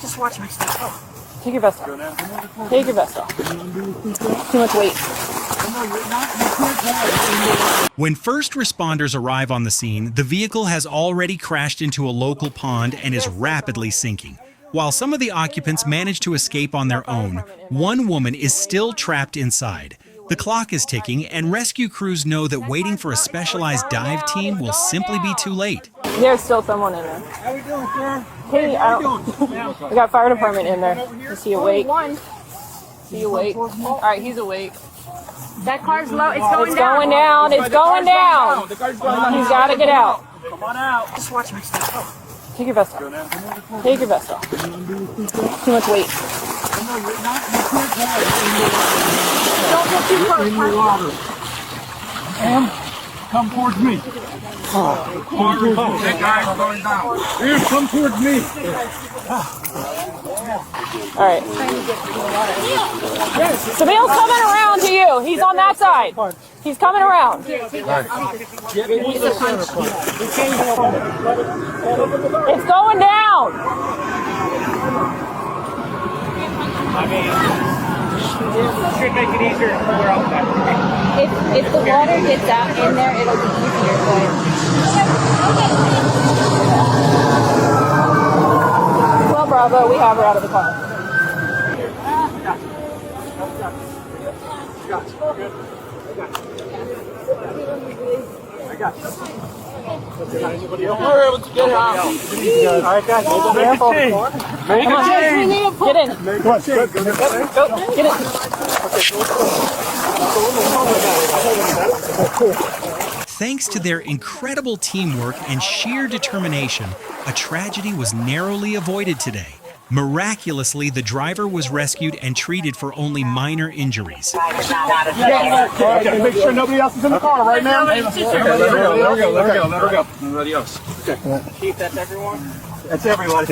Just watch my stuff. Oh. Take your vest off. Take your vest off. Too much weight. When first responders arrive on the scene, the vehicle has already crashed into a local pond and is rapidly sinking. While some of the occupants manage to escape on their own, one woman is still trapped inside. The clock is ticking, and rescue crews know that waiting for a specialized dive team will simply be too late. There's still someone in there. How we doing, sir? Hey, we got fire department in there. Is he awake? Is he awake? All right, he's awake. That car's low. It's going It's going down. It's going down. He's got to get out. Come on out. Just watch my stuff. Oh. Take your vest off. Take your vest off. Too much weight. Don't get too close. Ma'am, come towards me. That guy's going down. Here, come towards me. All right. Sabille's coming around to you. He's on that side. He's coming around. It's going down. Should make it easier to pull her out that way. If the water gets out in there, it'll be easier. Well, Bravo, we have her out of the car. I got you. Anybody else? We're able to get her out. All right, guys. Careful. Make a change. Get in. Come on, go. Get in. Thanks to their incredible teamwork and sheer determination, a tragedy was narrowly avoided today. Miraculously, the driver was rescued and treated for only minor injuries. Okay, make sure nobody else is in the car right now. Let her go. Nobody else. Okay. Chief, that's everyone? That's everyone.